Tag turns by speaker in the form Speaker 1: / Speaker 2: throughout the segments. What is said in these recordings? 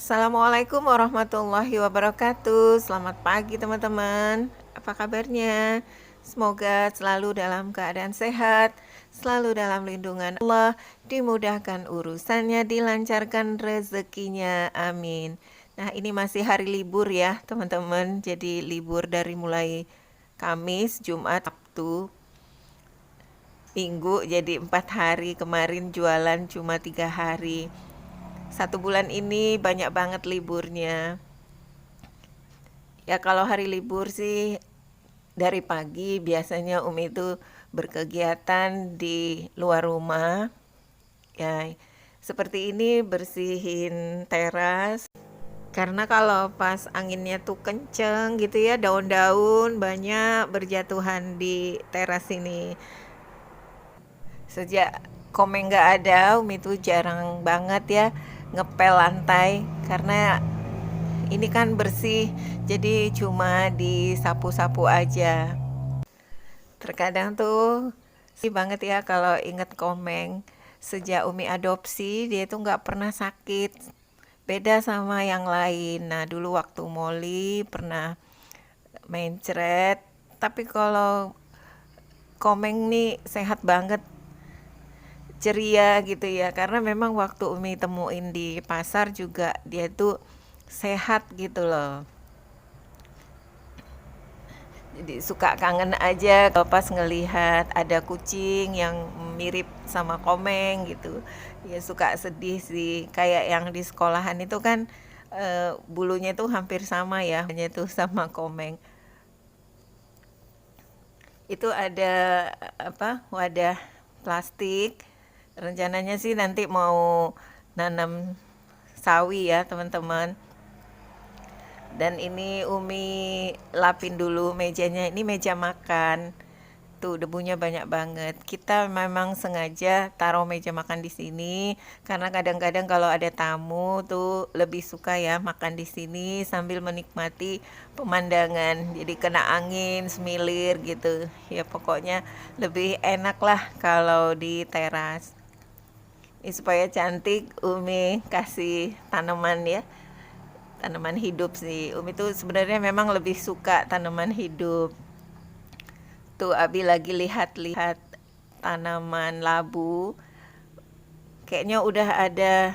Speaker 1: Assalamualaikum warahmatullahi wabarakatuh. Selamat pagi teman-teman. Apa kabarnya? Semoga selalu dalam keadaan sehat, selalu dalam lindungan Allah, dimudahkan urusannya, dilancarkan rezekinya. Amin. Nah, ini masih hari libur ya, teman-teman. Jadi libur dari mulai Kamis, Jumat, Sabtu, Minggu, jadi 4 hari. Kemarin jualan cuma 3 hari. 1 bulan ini banyak banget liburnya. Ya kalau hari libur sih dari pagi biasanya Umi itu berkegiatan di luar rumah. Ya seperti ini bersihin teras. Karena kalau pas anginnya tuh kenceng gitu ya, daun-daun banyak berjatuhan di teras ini. Sejak Komeng nggak ada, Umi tuh jarang banget ya ngepel lantai karena ini kan bersih, jadi cuma disapu-sapu aja. Terkadang tuh sih banget ya kalau inget Komeng. Sejak Umi adopsi dia tuh nggak pernah sakit. Beda sama yang lain. Nah dulu waktu Molly pernah mencret. Tapi kalau Komeng nih sehat banget, ceria gitu ya. Karena memang waktu Umi temuin di pasar juga dia tuh sehat gitu loh. Jadi suka kangen aja kalau pas ngelihat ada kucing yang mirip sama Komeng gitu. Ya suka sedih sih. Kayak yang di sekolahan itu kan bulunya tuh hampir sama ya, hanya tuh sama Komeng. Itu ada apa? Wadah plastik. Rencananya sih nanti mau nanam sawi ya, teman-teman. Dan ini Umi lapin dulu mejanya. Ini meja makan. Tuh debunya banyak banget. Kita memang sengaja taruh meja makan di sini karena kadang-kadang kalau ada tamu tuh lebih suka ya makan di sini sambil menikmati pemandangan. Jadi kena angin, semilir gitu. Ya pokoknya lebih enak lah kalau di teras. Ini supaya cantik Umi kasih tanaman ya, tanaman hidup sih. Umi tuh sebenarnya memang lebih suka tanaman hidup. Tuh Abi lagi lihat-lihat tanaman labu. Kayaknya udah ada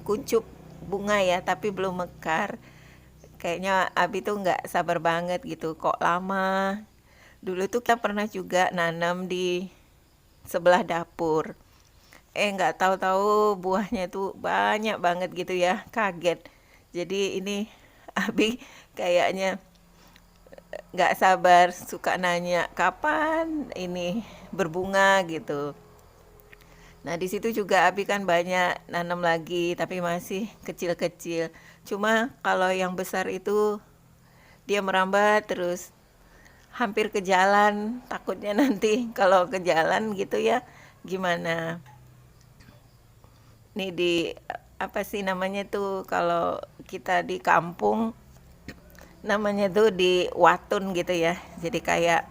Speaker 1: kuncup bunga ya, tapi belum mekar. Kayaknya Abi tuh nggak sabar banget gitu. Kok lama? Dulu tuh kita pernah juga nanam di sebelah dapur. Nggak tahu-tahu buahnya tuh banyak banget gitu ya. Kaget. Jadi ini Abi kayaknya nggak sabar suka nanya kapan ini berbunga gitu. Nah di situ juga Abi kan banyak nanam lagi tapi masih kecil-kecil. Cuma kalau yang besar itu dia merambat terus hampir ke jalan. Takutnya nanti kalau ke jalan gitu ya gimana? Nih di apa sih namanya tuh kalau kita di kampung namanya tuh di watun gitu ya. Jadi kayak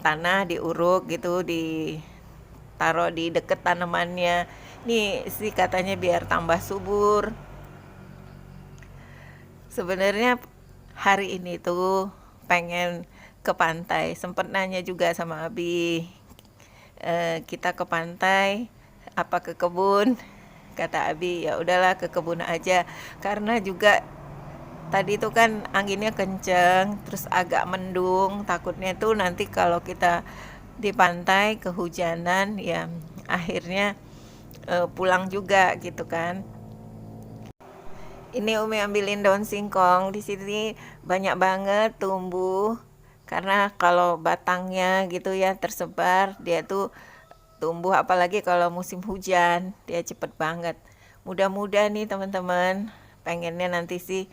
Speaker 1: tanah diuruk gitu, ditaruh di deket tanamannya. Nih sih katanya biar tambah subur. Sebenarnya hari ini tuh pengen ke pantai. Sempet nanya juga sama Abi, kita ke pantai apa ke kebun? Kata Abi, ya udahlah ke kebun aja. Karena juga tadi itu kan anginnya kenceng, terus agak mendung. Takutnya tuh nanti kalau kita di pantai kehujanan, ya akhirnya pulang juga gitu kan. Ini Umi ambilin daun singkong. Di sini banyak banget tumbuh. Karena kalau batangnya gitu ya tersebar, dia tuh tumbuh apalagi kalau musim hujan, dia cepet banget. Mudah-mudahan nih teman-teman, pengennya nanti sih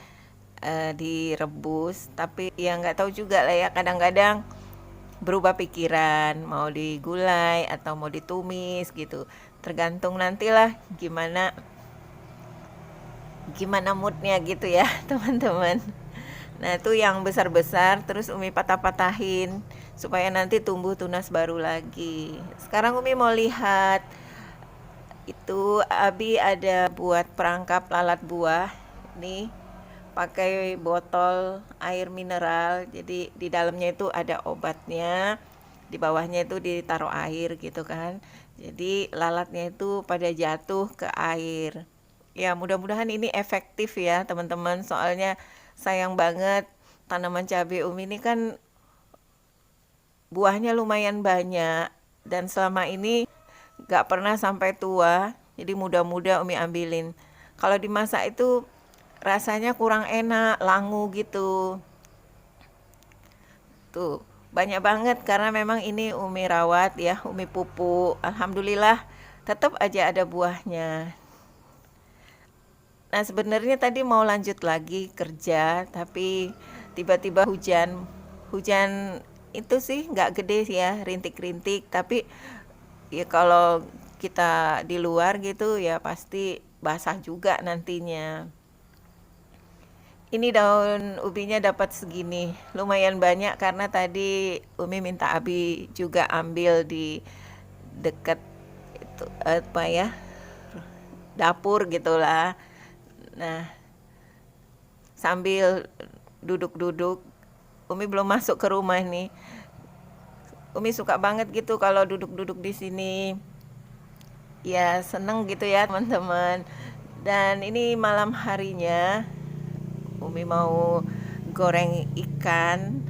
Speaker 1: direbus, tapi ya nggak tahu juga lah ya, kadang-kadang berubah pikiran mau digulai atau mau ditumis gitu, tergantung nantilah gimana gimana moodnya gitu ya teman-teman. Nah itu yang besar-besar terus Umi patah-patahin supaya nanti tumbuh tunas baru lagi. Sekarang Umi mau lihat itu Abi ada buat perangkap lalat buah. nih pakai botol air mineral, jadi di dalamnya itu ada obatnya, di bawahnya itu ditaruh air gitu kan, jadi lalatnya itu pada jatuh ke air. Ya mudah-mudahan ini efektif ya teman-teman, soalnya sayang banget tanaman cabai Umi ini kan buahnya lumayan banyak dan selama ini gak pernah sampai tua, jadi muda-muda Umi ambilin. Kalau dimasak itu rasanya kurang enak, langu gitu. Tuh, banyak banget karena memang ini Umi rawat ya, Umi pupuk. Alhamdulillah tetap aja ada buahnya. Nah, sebenarnya tadi mau lanjut lagi kerja, tapi tiba-tiba hujan. Hujan itu sih nggak gede sih ya, rintik-rintik, tapi ya kalau kita di luar gitu ya pasti basah juga nantinya. Ini daun ubinya dapat segini, lumayan banyak karena tadi Umi minta Abi juga ambil di dekat itu apa ya, dapur gitulah. Nah, sambil duduk-duduk, Umi belum masuk ke rumah nih. Umi suka banget gitu kalau duduk-duduk di sini. Ya, seneng gitu ya, teman-teman. Dan ini malam harinya Umi mau goreng ikan.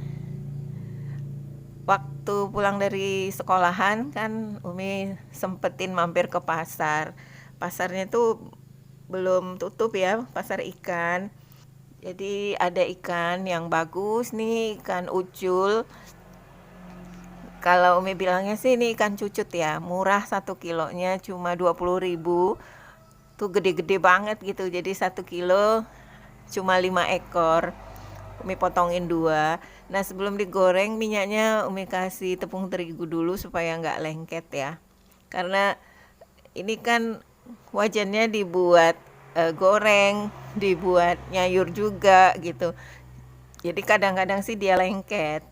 Speaker 1: Waktu pulang dari sekolahan kan Umi sempetin mampir ke pasar. Pasarnya tuh belum tutup ya, pasar ikan. Jadi ada ikan yang bagus nih, ikan ucul. Kalau Umi bilangnya sih ini ikan cucut ya, murah 1 kilonya cuma 20.000. Tuh gede-gede banget gitu, jadi 1 kilo cuma 5 ekor. Umi potongin dua. Nah sebelum digoreng minyaknya Umi kasih tepung terigu dulu supaya nggak lengket ya. Karena ini kan wajannya dibuat goreng, dibuat nyayur juga gitu. Jadi kadang-kadang sih dia lengket.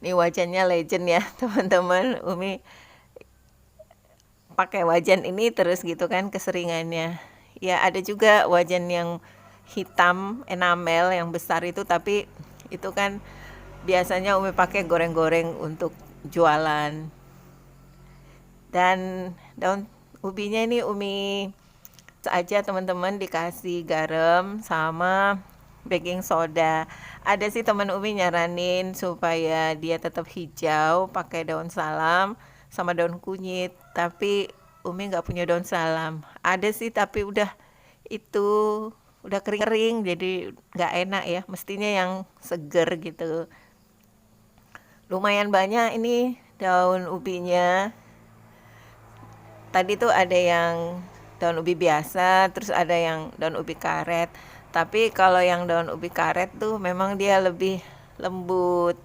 Speaker 1: Ini wajannya legend ya teman-teman. Umi pakai wajan ini terus gitu kan keseringannya. Ya ada juga wajan yang hitam enamel yang besar itu, tapi itu kan biasanya Umi pakai goreng-goreng untuk jualan. Dan daun ubinya ini Umi aja teman-teman dikasih garam sama baking soda. Ada sih teman Umi nyaranin supaya dia tetap hijau pakai daun salam sama daun kunyit, tapi Umi nggak punya daun salam. Ada sih tapi itu udah kering-kering jadi nggak enak ya, mestinya yang seger gitu. Lumayan banyak ini daun ubinya. Tadi tuh ada yang daun ubi biasa, terus ada yang daun ubi karet. Tapi kalau yang daun ubi karet tuh memang dia lebih lembut.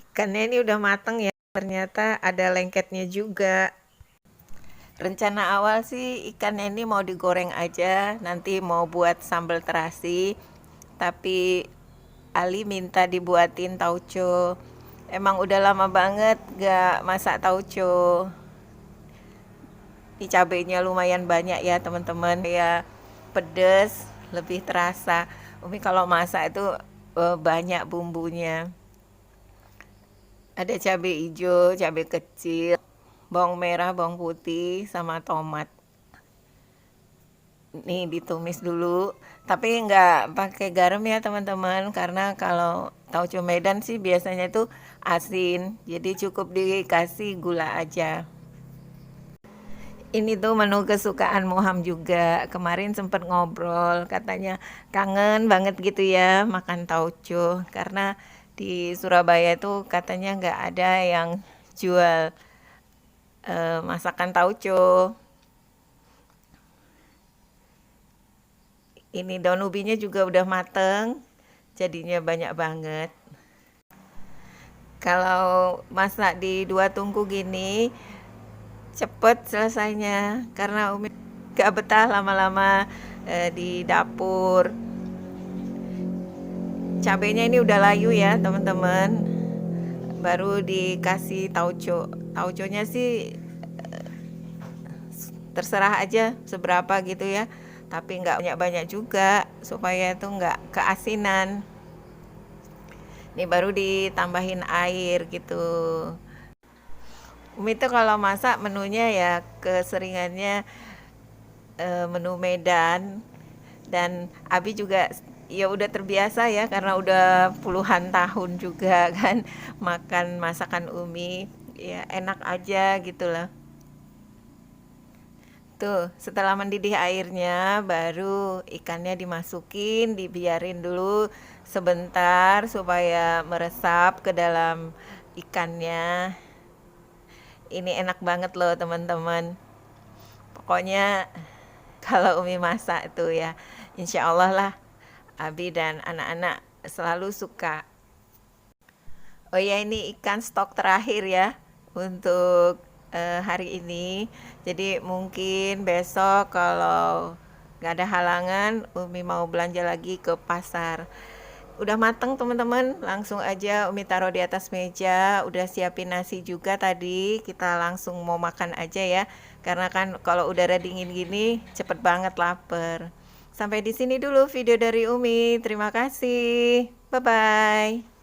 Speaker 1: Ikannya ini udah mateng ya, ternyata ada lengketnya juga. Rencana awal sih ikannya ini mau digoreng aja, nanti mau buat sambal terasi. Tapi Ali minta dibuatin tauco. Emang udah lama banget gak masak tauco. Ini cabenya lumayan banyak ya teman-teman ya, pedes lebih terasa. Umi kalau masak itu banyak bumbunya. Ada cabai hijau, cabai kecil, bawang merah, bawang putih, sama tomat. Nih ditumis dulu, tapi nggak pakai garam ya teman-teman, karena kalau tauco Medan sih biasanya itu asin, jadi cukup dikasih gula aja. Ini tuh menu kesukaan Moham juga. Kemarin sempat ngobrol, katanya kangen banget gitu ya makan tauco. Karena di Surabaya tuh katanya nggak ada yang jual masakan tauco. Ini daun ubinya juga udah mateng, jadinya banyak banget. Kalau masak di dua tungku gini, cepet selesainya karena Umi gak betah lama-lama di dapur. Cabenya ini udah layu ya teman-teman, baru dikasih tauco. Tauconya sih terserah aja seberapa gitu ya, tapi nggak banyak-banyak juga supaya itu nggak keasinan. Ini baru ditambahin air gitu. Umi tuh kalau masak menunya ya keseringannya menu Medan, dan Abi juga ya udah terbiasa ya karena udah puluhan tahun juga kan makan masakan Umi, ya enak aja gitu lah. Tuh, setelah mendidih airnya, baru ikannya dimasukin, dibiarin dulu sebentar supaya meresap ke dalam ikannya. Ini enak banget loh teman-teman. Pokoknya kalau Umi masak itu ya, insya Allah lah Abi dan anak-anak selalu suka. Oh ya, ini ikan stok terakhir ya untuk hari ini. Jadi mungkin besok kalau nggak ada halangan, Umi mau belanja lagi ke pasar. Udah mateng teman-teman, langsung aja Umi taruh di atas meja. Udah siapin nasi juga tadi, kita langsung mau makan aja ya. Karena kan kalau udara dingin gini, cepet banget lapar. Sampai di sini dulu video dari Umi. Terima kasih. Bye-bye.